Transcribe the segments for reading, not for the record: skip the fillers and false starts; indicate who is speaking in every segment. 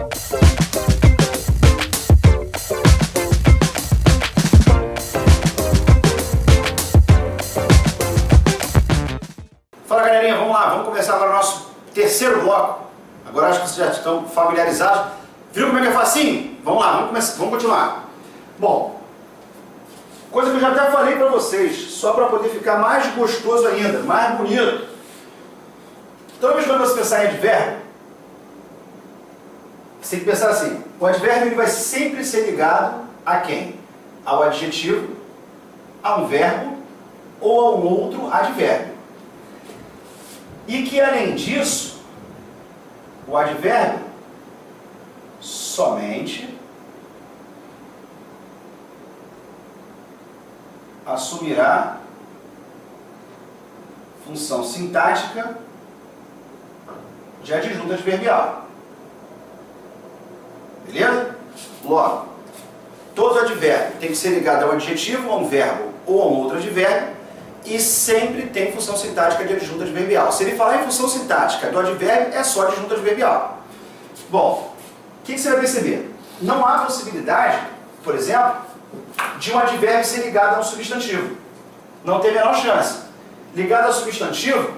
Speaker 1: Fala galerinha, vamos lá, vamos começar agora o nosso terceiro bloco. Agora acho que vocês já estão familiarizados. Viu como é que é facinho? Vamos lá, vamos continuar. Bom, coisa que eu já até falei para vocês, só para poder ficar mais gostoso ainda, mais bonito. Toda vez que você pensar em advérbio, você tem que pensar assim, o advérbio ele vai sempre ser ligado a quem? Ao adjetivo, a um verbo ou a um outro advérbio. E que além disso, o advérbio somente assumirá função sintática de adjunto adverbial. Beleza? Logo, todo advérbio tem que ser ligado ao adjetivo, a um verbo ou a um outro advérbio e sempre tem função sintática de adjunto adverbial. Se ele falar em função sintática do advérbio, é só adjunto adverbial. Bom, o que você vai perceber? Não há possibilidade, por exemplo, de um advérbio ser ligado a um substantivo. Não tem a menor chance. Ligado ao substantivo,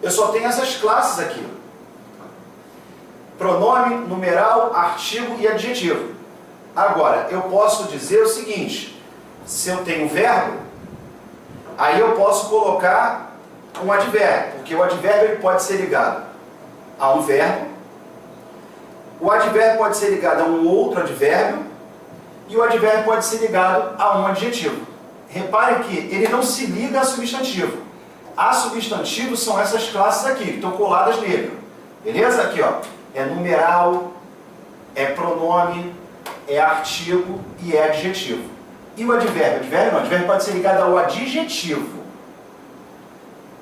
Speaker 1: eu só tenho essas classes aqui. Pronome, numeral, artigo e adjetivo. Agora, eu posso dizer o seguinte, se eu tenho verbo, aí eu posso colocar um advérbio, porque o advérbio ele pode ser ligado a um verbo, o advérbio pode ser ligado a um outro advérbio, e o advérbio pode ser ligado a um adjetivo. Reparem que ele não se liga a substantivo. A substantivos são essas classes aqui, que estão coladas nele. Beleza? Aqui, ó. É numeral, é pronome, é artigo e é adjetivo. E o advérbio? Advérbio não. O advérbio pode ser ligado ao adjetivo.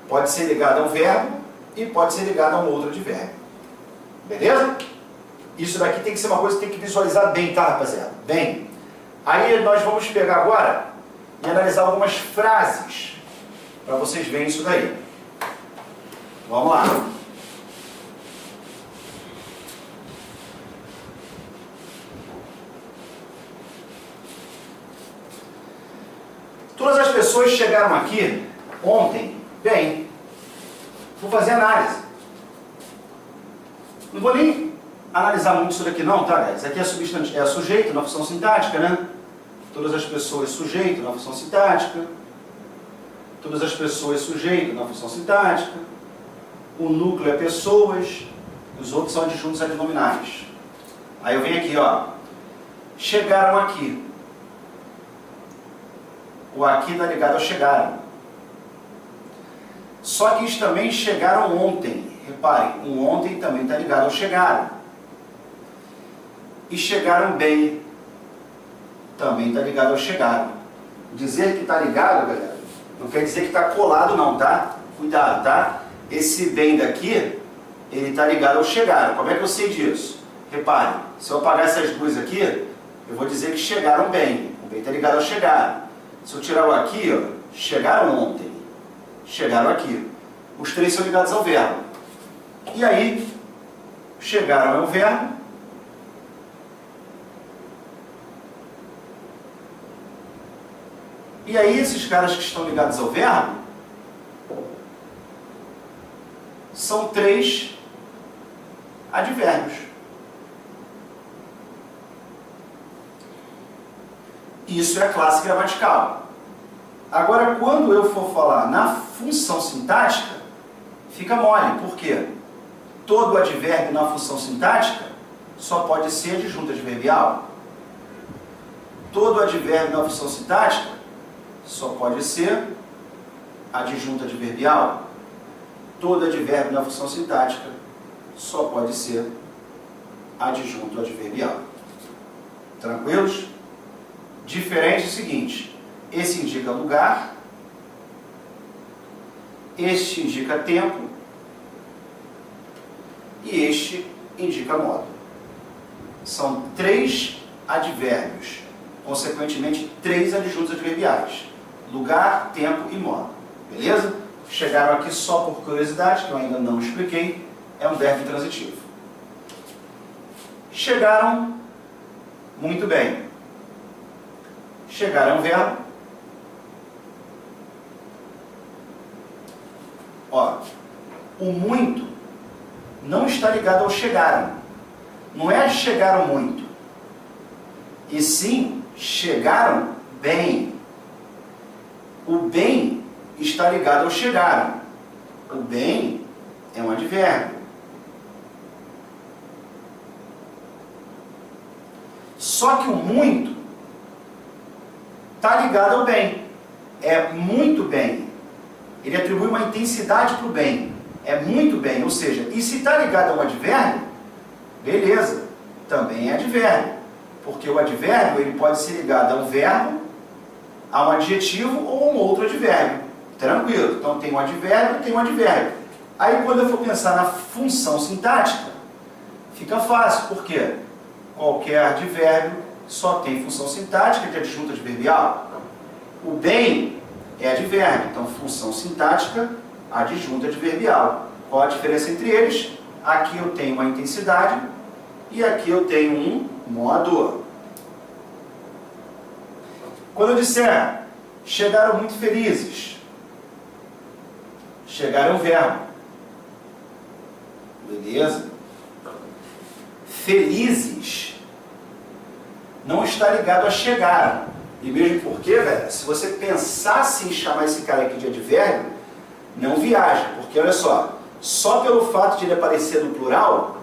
Speaker 1: Pode ser ligado ao verbo e pode ser ligado a um outro advérbio. Beleza? Isso daqui tem que ser uma coisa que tem que visualizar bem, tá, rapaziada? Bem. Aí nós vamos pegar agora e analisar algumas frases para vocês verem isso daí. Vamos lá. Todas as pessoas chegaram aqui ontem, bem, vou fazer análise. Não vou nem analisar muito isso daqui não, tá, galera? Isso aqui é sujeito na função sintática, né? Todas as pessoas sujeito na função sintática. Todas as pessoas sujeito na função sintática. O núcleo é pessoas, os outros são adjuntos adnominais. Aí eu venho aqui, ó. Chegaram aqui. O aqui está ligado ao chegaram. Só que eles também chegaram ontem. Reparem, o ontem também está ligado ao chegaram. E chegaram bem. Também está ligado ao chegaram. Dizer que está ligado, galera, não quer dizer que está colado não, tá? Cuidado, tá? Esse bem daqui, ele está ligado ao chegaram. Como é que eu sei disso? Reparem, se eu apagar essas duas aqui, eu vou dizer que chegaram bem. O bem está ligado ao chegaram. Se eu tirar o aqui, ó, chegaram ontem, chegaram aqui. Os três são ligados ao verbo. E aí, chegaram é o verbo. E aí, esses caras que estão ligados ao verbo, são três advérbios. Isso é a classe gramatical. Agora, quando eu for falar na função sintática, fica mole. Por quê? Todo advérbio na função sintática só pode ser adjunto adverbial. Todo advérbio na função sintática só pode ser adjunto adverbial. Todo advérbio na função sintática só pode ser adjunto adverbial. Tranquilos? Diferente é o seguinte, esse indica lugar, este indica tempo e este indica modo. São três advérbios, consequentemente três adjuntos adverbiais, lugar, tempo e modo. Beleza? Chegaram aqui só por curiosidade, que eu ainda não expliquei, é um verbo intransitivo. Chegaram muito bem. Chegar é um verbo. Ó, o muito não está ligado ao chegaram. Não é chegaram muito. E sim, chegaram bem. O bem está ligado ao chegaram. O bem é um advérbio. Só que o muito está ligado ao bem. É muito bem. Ele atribui uma intensidade para o bem. É muito bem. Ou seja, e se está ligado a um advérbio, beleza, também é advérbio. Porque o advérbio ele pode ser ligado a um verbo, a um adjetivo ou a um outro advérbio. Tranquilo. Então tem um advérbio e tem um advérbio. Aí quando eu for pensar na função sintática, fica fácil. Por quê? Qualquer advérbio só tem função sintática de adjunta adverbial. O bem é advérbio, então função sintática adjunta adverbial. Qual a diferença entre eles? Aqui eu tenho uma intensidade e aqui eu tenho um moador. Quando eu disser chegaram muito felizes, chegar é um verbo. Beleza? Felizes não está ligado a chegaram. E mesmo porque, velho, se você pensasse em chamar esse cara aqui de advérbio, não viaja. Porque, olha só pelo fato de ele aparecer no plural,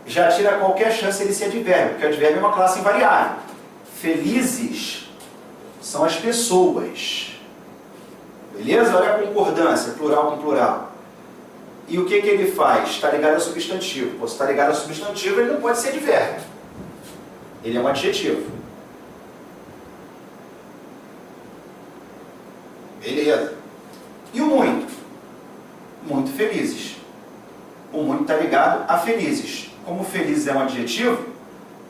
Speaker 1: já tira qualquer chance de ele ser advérbio, porque advérbio é uma classe invariável. Felizes são as pessoas. Beleza? Olha a concordância, plural com plural. E o que ele faz? Está ligado a substantivo. Pô, se está ligado a substantivo, ele não pode ser advérbio. Ele é um adjetivo. Beleza. E o muito? Muito felizes. O muito está ligado a felizes. Como felizes é um adjetivo,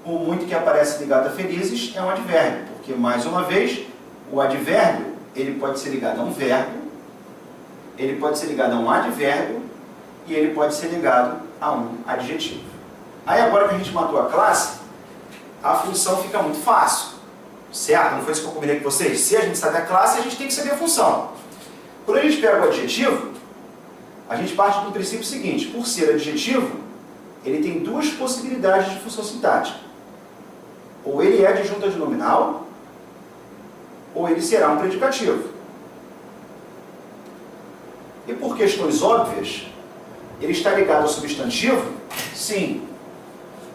Speaker 1: o muito que aparece ligado a felizes é um advérbio. Porque, mais uma vez, o advérbio ele pode ser ligado a um verbo, ele pode ser ligado a um advérbio e ele pode ser ligado a um adjetivo. Aí agora que a gente matou a classe, a função fica muito fácil. Certo? Não foi isso que eu combinei com vocês? Se a gente sabe a classe, a gente tem que saber a função. Quando a gente pega o adjetivo, a gente parte do princípio seguinte: por ser adjetivo, ele tem duas possibilidades de função sintática. Ou ele é adjunto adnominal, ou ele será um predicativo. E por questões óbvias, ele está ligado ao substantivo? Sim.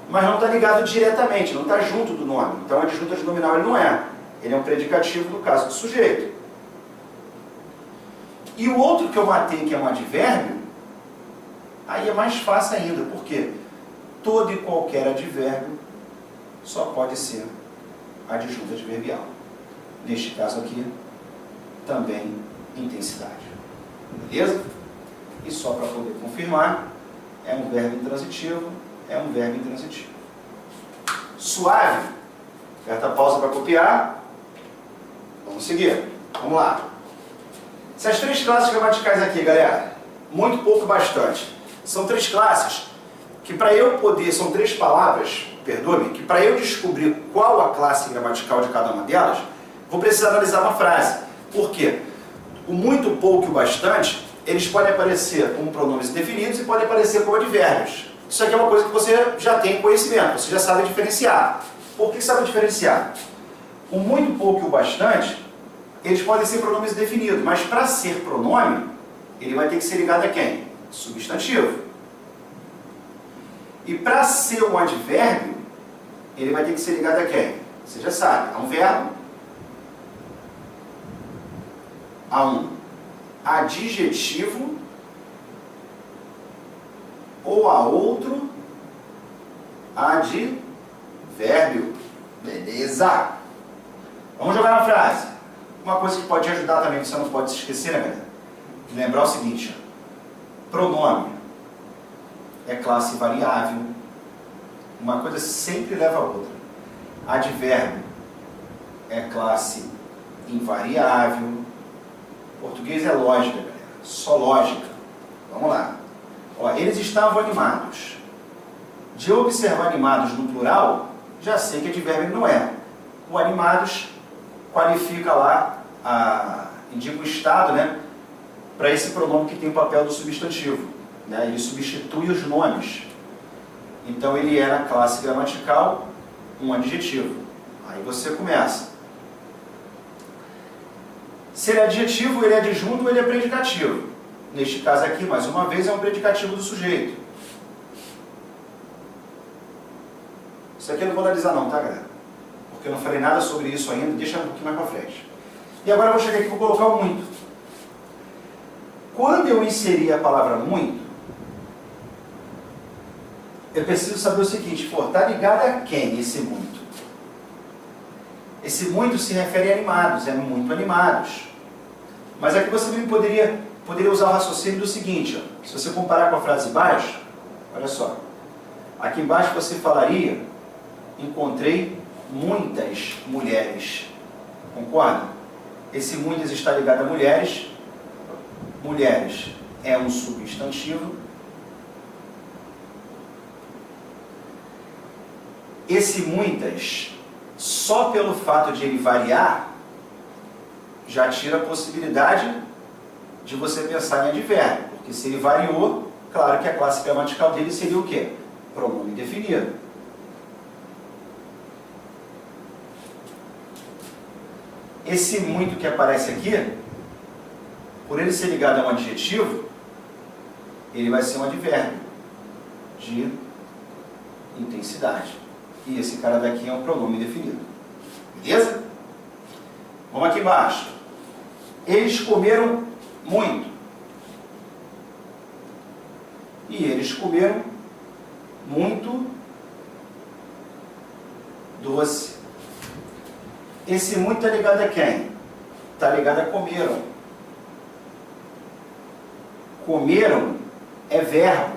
Speaker 1: Mas não está ligado diretamente, não está junto do nome. Então, adjunto adnominal ele não é. Ele é um predicativo no caso do sujeito. E o outro que eu matei, que é um advérbio, aí é mais fácil ainda, porque todo e qualquer advérbio só pode ser adjunto adverbial. Neste caso aqui, também intensidade. Beleza? E só para poder confirmar, é um verbo intransitivo, é um verbo intransitivo. Suave. Aperta a pausa para copiar. Vamos seguir. Vamos lá. Essas três classes gramaticais aqui, galera, muito pouco, bastante. São três classes que para eu poder, são três palavras, perdoe-me, que para eu descobrir qual a classe gramatical de cada uma delas, vou precisar analisar uma frase. Por quê? O muito, pouco e o bastante, eles podem aparecer como pronomes indefinidos e podem aparecer como advérbios. Isso aqui é uma coisa que você já tem conhecimento, você já sabe diferenciar. Por que sabe diferenciar? O muito, pouco e o bastante, eles podem ser pronomes indefinidos, mas para ser pronome, ele vai ter que ser ligado a quem? Substantivo. E para ser um advérbio, ele vai ter que ser ligado a quem? Você já sabe, a um verbo, a um adjetivo ou a outro advérbio. Beleza? Vamos jogar na frase. Uma coisa que pode ajudar também, que você não pode se esquecer, né, galera? Lembrar o seguinte: pronome é classe variável. Uma coisa sempre leva a outra. Advérbio é classe invariável. Português é lógica, galera. Só lógica. Vamos lá. Ó, eles estavam animados. De eu observar animados no plural, já sei que advérbio não é. O animados qualifica lá, indica o estado, né, para esse pronome que tem o papel do substantivo. Né, ele substitui os nomes. Então ele é na classe gramatical um adjetivo. Aí você começa. Se ele é adjetivo, ele é adjunto ou ele é predicativo. Neste caso aqui, mais uma vez, é um predicativo do sujeito. Isso aqui eu não vou analisar não, tá, galera? Porque eu não falei nada sobre isso ainda, deixa um pouquinho mais para frente. E agora eu vou chegar aqui e vou colocar o muito. Quando eu inserir a palavra muito, eu preciso saber o seguinte, está ligado a quem esse muito? Esse muito se refere a animados, é muito animados. Mas aqui você também poderia usar o raciocínio do seguinte, ó, se você comparar com a frase embaixo, olha só, aqui embaixo você falaria, encontrei muitas mulheres, concorda? Esse muitas está ligado a mulheres, mulheres é um substantivo, esse muitas, só pelo fato de ele variar, já tira a possibilidade de você pensar em advérbio, porque se ele variou, claro que a classe gramatical dele seria o quê? Pronome definido. Esse muito que aparece aqui, por ele ser ligado a um adjetivo, ele vai ser um advérbio de intensidade. E esse cara daqui é um pronome definido. Beleza? Vamos aqui embaixo. Eles comeram muito. E eles comeram muito doce. Esse muito está ligado a quem? Está ligado a comeram. Comeram é verbo.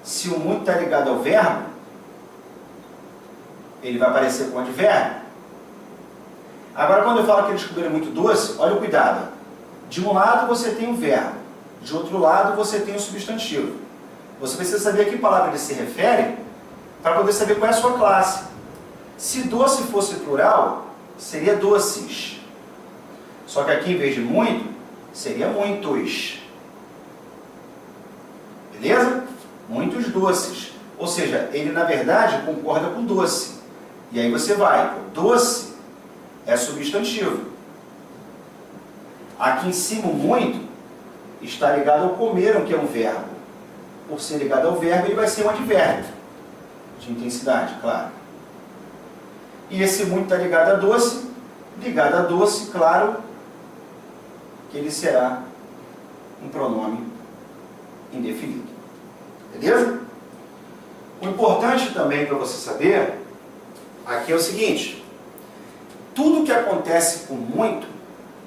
Speaker 1: Se o muito está ligado ao verbo, ele vai aparecer com advérbio. Agora, quando eu falo que eles comeram muito doce, olha o cuidado. De um lado você tem o verbo, de outro lado você tem o substantivo. Você precisa saber a que palavra ele se refere para poder saber qual é a sua classe. Se doce fosse plural, seria doces. Só que aqui, em vez de muito, seria muitos. Beleza? Muitos doces. Ou seja, ele na verdade concorda com doce. E aí você vai, doce é substantivo. Aqui em cima, o muito está ligado ao comeram, que é um verbo. Por ser ligado ao verbo, ele vai ser um advérbio de intensidade, claro. E esse muito está ligado a doce, claro, que ele será um pronome indefinido. Beleza? O importante também para você saber, aqui é o seguinte, tudo que acontece com muito,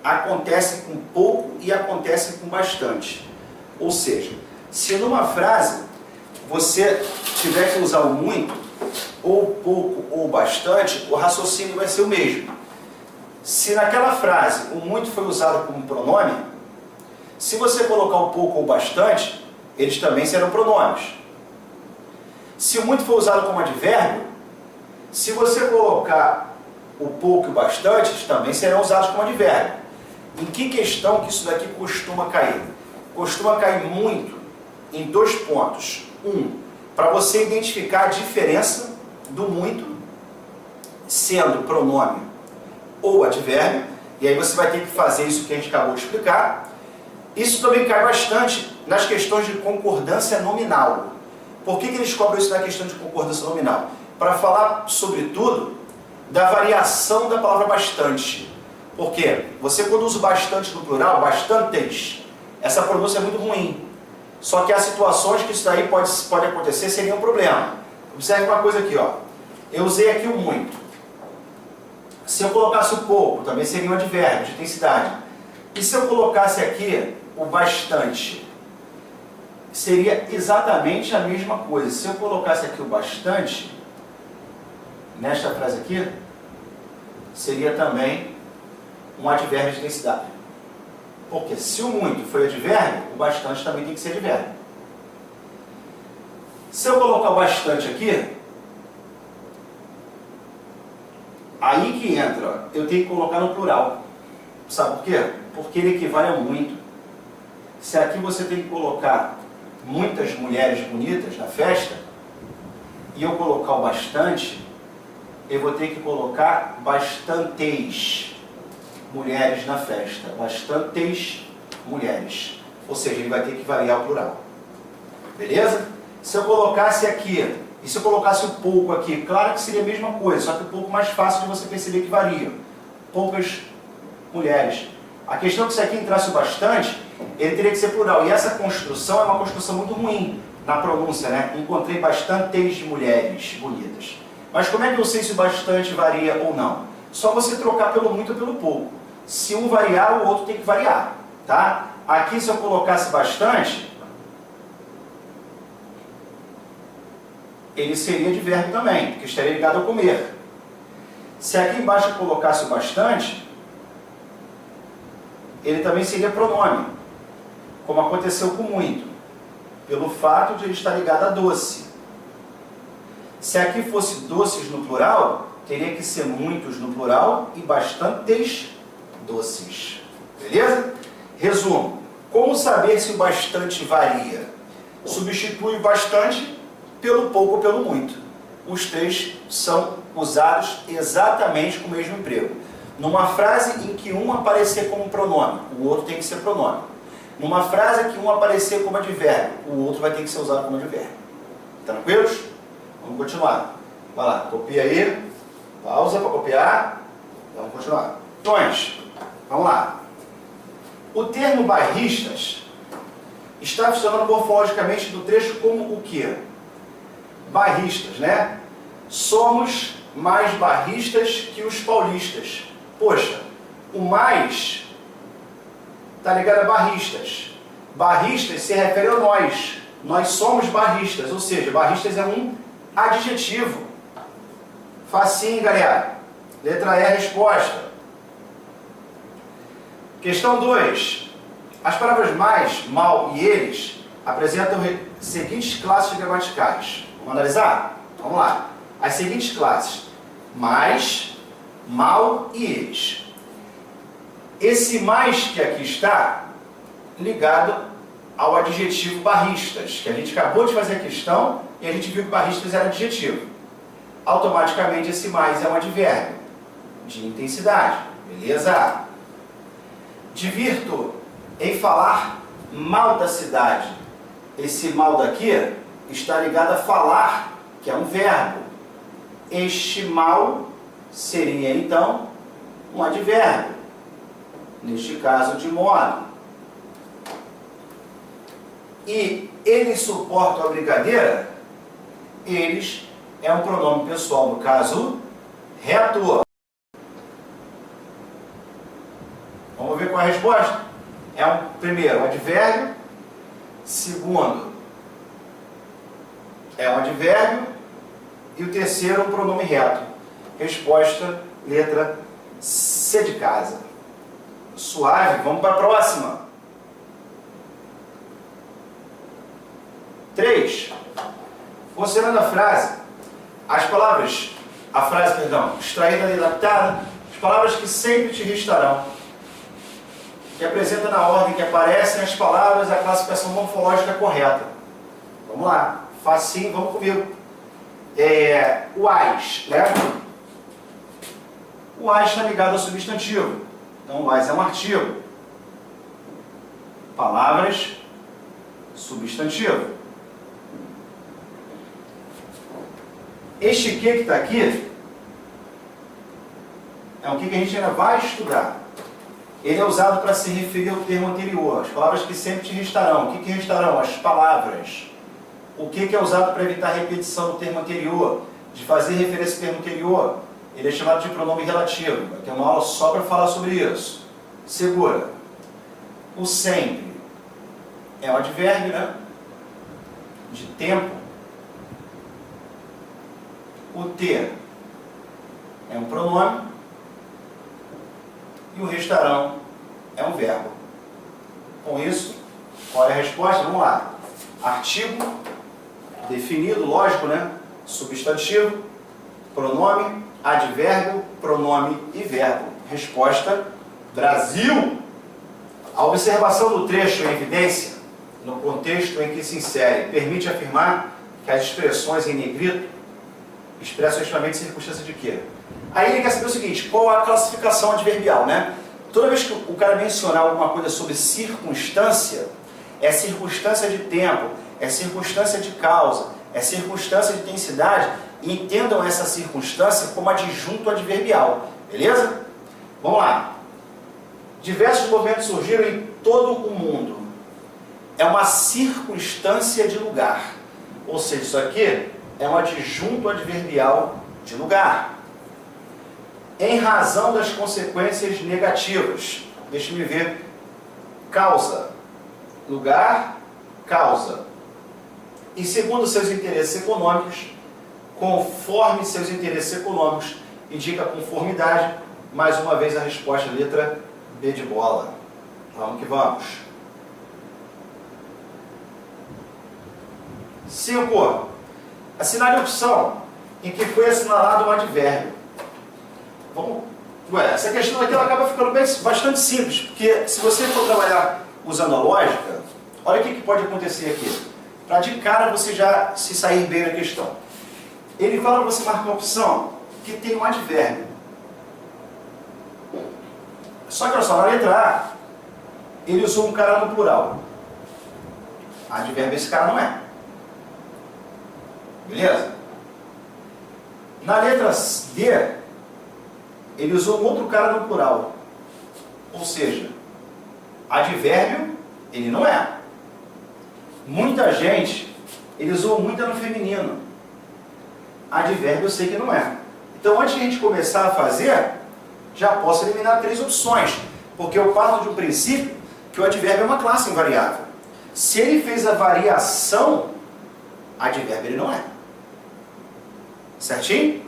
Speaker 1: acontece com pouco e acontece com bastante. Ou seja, se numa frase você tiver que usar o muito, ou pouco ou bastante, o raciocínio vai ser o mesmo. Se naquela frase o muito foi usado como pronome, se você colocar o pouco ou bastante, eles também serão pronomes. Se o muito for usado como advérbio, se você colocar o pouco e o bastante, eles também serão usados como advérbio. Em que questão que isso daqui costuma cair? Costuma cair muito em dois pontos. Para você identificar a diferença do muito sendo pronome ou advérbio, e aí você vai ter que fazer isso que a gente acabou de explicar. Isso também cai bastante nas questões de concordância nominal. Por que eles cobram isso na questão de concordância nominal? Para falar, sobretudo, da variação da palavra bastante. Porque você, quando usa bastante no plural, bastantes, essa pronúncia é muito ruim. Só que há situações que isso daí pode acontecer, seria um problema. Observe uma coisa aqui, ó. Eu usei aqui o muito. Se eu colocasse o pouco, também seria um advérbio de intensidade. E se eu colocasse aqui o bastante, seria exatamente a mesma coisa. Se eu colocasse aqui o bastante, nesta frase aqui, seria também um advérbio de intensidade. Porque se o muito foi advérbio, o bastante também tem que ser advérbio. Se eu colocar o bastante aqui, aí que entra, ó, eu tenho que colocar no plural. Sabe por quê? Porque ele equivale a muito. Se aqui você tem que colocar muitas mulheres bonitas na festa, e eu colocar o bastante, eu vou ter que colocar bastantes mulheres na festa. Bastantes mulheres. Ou seja, ele vai ter que variar o plural. Beleza? Se eu colocasse aqui, e se eu colocasse o pouco aqui, claro que seria a mesma coisa, só que um pouco mais fácil de você perceber que varia. Poucas mulheres. A questão é que se aqui entrasse o bastante, ele teria que ser plural. E essa construção é uma construção muito ruim na pronúncia, né? Encontrei bastantes mulheres bonitas. Mas como é que eu sei se o bastante varia ou não? Só você trocar pelo muito ou pelo pouco. Se um variar, o outro tem que variar, tá? Aqui, se eu colocasse bastante, ele seria advérbio também, porque estaria ligado ao comer. Se aqui embaixo eu colocasse o bastante, ele também seria pronome, como aconteceu com muito, pelo fato de ele estar ligado a doce. Se aqui fosse doces no plural, teria que ser muitos no plural e bastantes doces. Beleza? Resumo. Como saber se o bastante varia? Substitui o bastante pelo pouco ou pelo muito. Os três são usados exatamente com o mesmo emprego. Numa frase em que um aparecer como pronome, o outro tem que ser pronome. Numa frase em que um aparecer como advérbio, o outro vai ter que ser usado como advérbio. Tranquilos? Vamos continuar. Vai lá, copia aí. Pausa para copiar. Vamos continuar. Questões. Vamos lá. O termo bairristas está funcionando morfologicamente do trecho como o quê? Bairristas, né? Somos mais bairristas que os paulistas. Poxa, o mais está ligado a barristas. Barristas se refere a nós. Nós somos barristas, ou seja, barristas é um adjetivo. Facinho, galera. Letra E, resposta. Questão 2. As palavras mais, mal e eles apresentam as seguintes classes gramaticais. Vamos analisar? Vamos lá. As seguintes classes. Mais, mal e eles. Esse mais que aqui está ligado ao adjetivo barristas, que a gente acabou de fazer a questão e a gente viu que barristas era adjetivo. Automaticamente esse mais é um advérbio de intensidade. Beleza? Divirto em falar mal da cidade. Esse mal daqui está ligado a falar, que é um verbo. Este mal seria, então, um advérbio. Neste caso, de modo. E eles suportam a brincadeira? Eles é um pronome pessoal, no caso, reator. Vamos ver qual é a resposta? Primeiro, um advérbio. Segundo, é um advérbio. E o terceiro, um pronome reto. Resposta, letra C de casa. Suave, vamos para a próxima. 3. Considerando a frase, extraída e adaptada, as palavras que sempre te restarão, que apresenta na ordem que aparecem as palavras a classificação morfológica correta. Vamos lá, facinho, vamos comigo. O as, né? O as está ligado ao substantivo. Então, o as é um artigo. Palavras, substantivo. Este que está aqui é um que a gente ainda vai estudar. Ele é usado para se referir ao termo anterior. As palavras que sempre te restarão. O que restarão? As palavras. O que é usado para evitar repetição do termo anterior? De fazer referência ao termo anterior. Ele é chamado de pronome relativo. Vai ter uma aula só para falar sobre isso. Segura. O sempre é um advérbio, né? De tempo. O ter é um pronome. E o restarão é um verbo. Com isso, qual é a resposta? Vamos lá. Artigo definido, lógico, né? Substantivo, pronome, advérbio, pronome e verbo. Resposta: Brasil. A observação do trecho em evidência, no contexto em que se insere, permite afirmar que as expressões em negrito expressam extremamente circunstância de quê? Aí ele quer saber o seguinte: qual a classificação adverbial, né? Toda vez que o cara mencionar alguma coisa sobre circunstância, é circunstância de tempo, é circunstância de causa, é circunstância de intensidade, e entendam essa circunstância como adjunto adverbial, beleza? Vamos lá. Diversos movimentos surgiram em todo o mundo. É uma circunstância de lugar. Ou seja, isso aqui é um adjunto adverbial de lugar. Em razão das consequências negativas. Deixe-me ver. Causa. Lugar, causa. E segundo seus interesses econômicos, conforme seus interesses econômicos, indica conformidade. Mais uma vez a resposta, letra B de bola. Vamos que vamos. 5. Assinale a opção em que foi assinalado um advérbio. Vamos. Essa questão aqui ela acaba ficando bastante simples, porque se você for trabalhar usando a lógica, olha o que pode acontecer aqui. Para de cara você já se sair bem na questão. Ele fala para você marcar a opção que tem um advérbio. Só que olha só, na letra A, ele usou um cara no plural. Advérbio esse cara não é. Beleza? Na letra D, ele usou um outro cara no plural. Ou seja, advérbio ele não é. Muita gente, ele usou muita no feminino. Advérbio eu sei que não é. Então antes de a gente começar a fazer, já posso eliminar 3 opções. Porque eu parto de um princípio que o advérbio é uma classe invariável. Se ele fez a variação, advérbio ele não é. Certinho?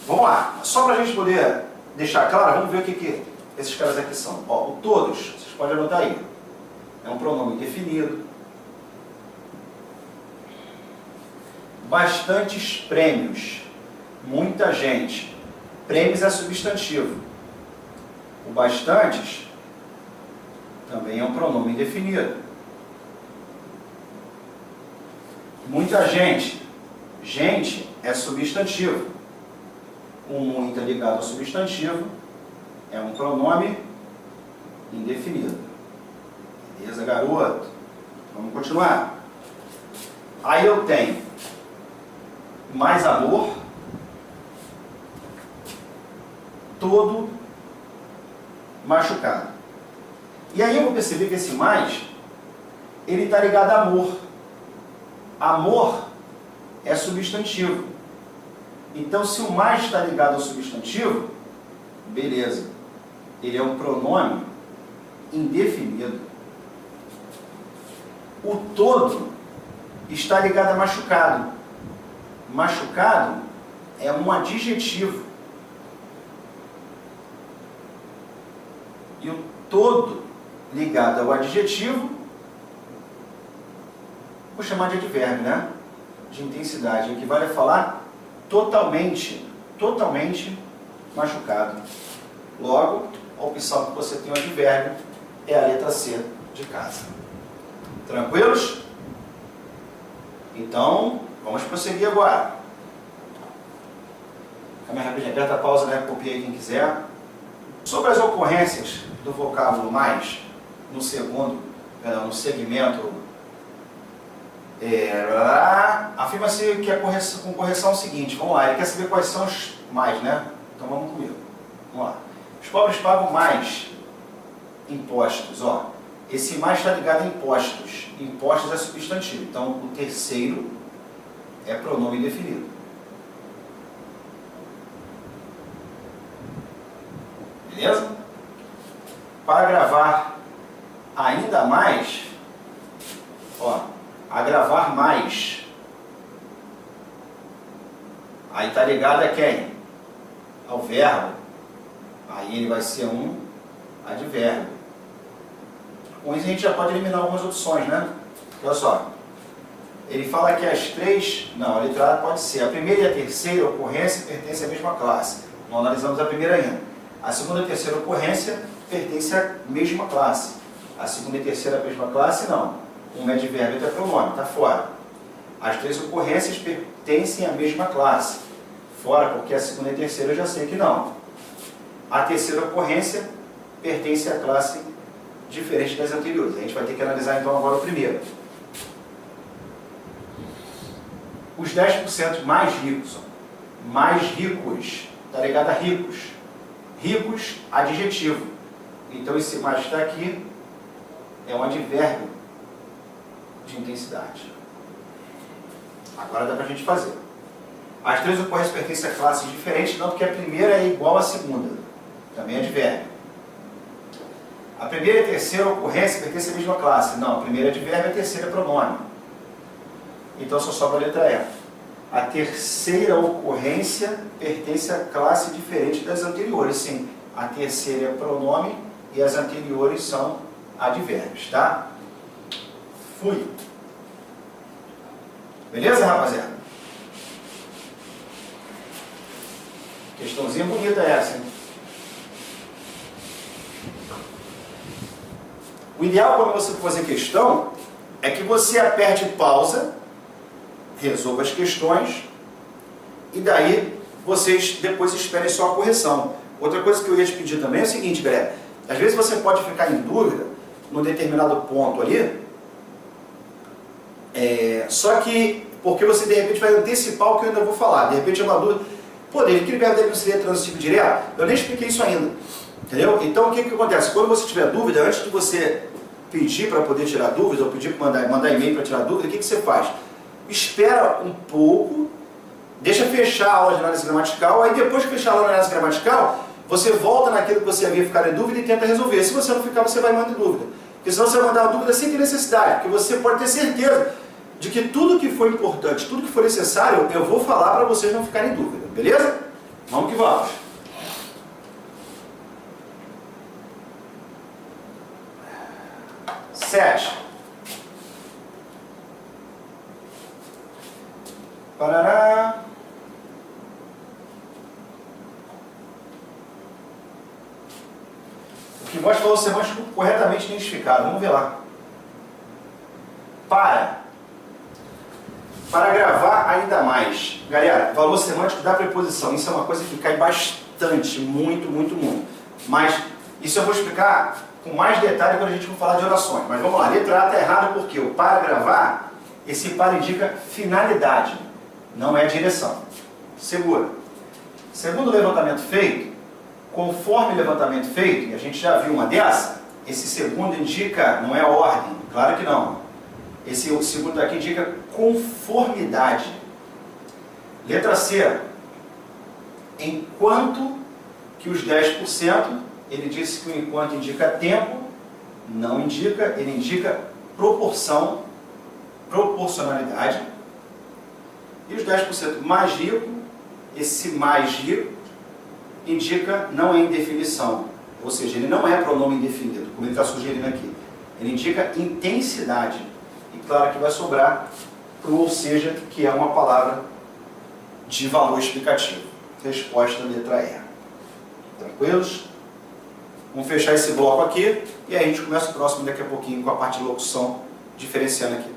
Speaker 1: Vamos lá. Só para a gente poder deixar claro, vamos ver o que esses caras aqui são. Ó, o todos, vocês podem anotar aí. É um pronome indefinido. Bastantes prêmios. Muita gente. Prêmios é substantivo. O bastantes também é um pronome indefinido. Muita gente. Gente é substantivo. O muito é ligado ao substantivo. É um pronome indefinido. Beleza, garoto? Vamos continuar. Aí eu tenho mais amor, todo machucado. E aí eu vou perceber que esse mais, ele está ligado a amor. Amor é substantivo. Então, se o mais está ligado ao substantivo, beleza. Ele é um pronome indefinido. O todo está ligado a machucado. Machucado é um adjetivo. E o todo ligado ao adjetivo, vou chamar de advérbio, né? De intensidade, equivale a falar totalmente machucado. Logo, a opção que você tem o advérbio é a letra C de casa. Tranquilos? Então, vamos prosseguir agora. Calma aí, rapidinho, aperta a pausa, né? Copia aí quem quiser. Sobre as ocorrências do vocábulo mais, no segmento, afirma-se que com correção é o seguinte, vamos lá, ele quer saber quais são os mais, né? Então vamos comigo. Vamos lá. Os pobres pagam mais impostos, ó. Esse mais está ligado a impostos. Impostos é substantivo. Então o terceiro é pronome indefinido. Beleza? Para agravar ainda mais, ó, agravar mais. Aí está ligado a quem? Ao verbo. Aí ele vai ser um advérbio. Com isso a gente já pode eliminar algumas opções, né? Olha só. Ele fala que as três, não, a letra A pode ser, a primeira e a terceira ocorrência pertencem à mesma classe. Nós analisamos a primeira ainda. A segunda e a terceira ocorrência pertencem à mesma classe. A segunda e terceira a mesma classe, não. Uma é advérbio e outra é pronome, está fora. As três ocorrências pertencem à mesma classe. Fora, porque a segunda e a terceira eu já sei que não. A terceira ocorrência pertence à classe diferente das anteriores. A gente vai ter que analisar então agora o primeiro. Os 10% mais ricos, está ligado a ricos. Ricos, adjetivo. Então esse mais está aqui, é um advérbio de intensidade. Agora dá para a gente fazer. As três ocorrências pertencem a classes diferentes, não porque a primeira é igual à segunda. Também é advérbio. A primeira e a terceira ocorrência pertencem à mesma classe. Não, a primeira é advérbio e a terceira é pronome. Então só sobra a letra E. A terceira ocorrência pertence a classe diferente das anteriores. Sim, a terceira é pronome e as anteriores são advérbios, tá? Fui. Beleza, rapaziada? Questãozinha bonita essa, hein? O ideal quando você for fazer questão é que você aperte pausa, resolva as questões e daí vocês depois esperem só a correção. Outra coisa que eu ia te pedir também é o seguinte, galera. Às vezes você pode ficar em dúvida num determinado ponto ali, só que porque você de repente vai antecipar o que eu ainda vou falar. De repente é uma dúvida, pô, David, aquele verbo dele não seria transitivo direto? Eu nem expliquei isso ainda, entendeu? Então o que acontece? Quando você tiver dúvida, antes de você pedir para poder tirar dúvida, ou pedir para mandar e-mail para tirar dúvida, o que você faz? Espera um pouco, deixa fechar a aula de análise gramatical, aí depois que fechar a aula de análise gramatical, você volta naquilo que você havia ficado em dúvida e tenta resolver. Se você não ficar, você vai mandar dúvida. Porque senão você vai mandar uma dúvida sem ter necessidade, porque você pode ter certeza de que tudo que for importante, tudo que for necessário, eu vou falar para vocês não ficarem em dúvida. Beleza? Vamos que vamos. Sete. Parará. O que mostra o valor semântico corretamente identificado. Vamos ver lá. Para gravar ainda mais. Galera, valor semântico da preposição. Isso é uma coisa que cai bastante, muito. Mas isso eu vou explicar com mais detalhe quando a gente for falar de orações. Mas vamos lá. Letra A está errada porque o para gravar, esse para indica finalidade, não é direção. Segura. Segundo o levantamento feito, conforme o levantamento feito, e a gente já viu uma dessa, esse segundo indica, não é ordem, claro que não. Esse segundo aqui indica conformidade. Letra C. Enquanto que os 10%, ele disse que o enquanto indica tempo, não indica, ele indica proporção, proporcionalidade. E os 10% mais rico, esse mais rico, indica não é indefinição, ou seja, ele não é pronome indefinido, como ele está sugerindo aqui. Ele indica intensidade. E claro que vai sobrar pro ou seja, que é uma palavra de valor explicativo. Resposta letra E. Tranquilos? Vamos fechar esse bloco aqui e aí a gente começa o próximo daqui a pouquinho com a parte de locução diferenciando aqui.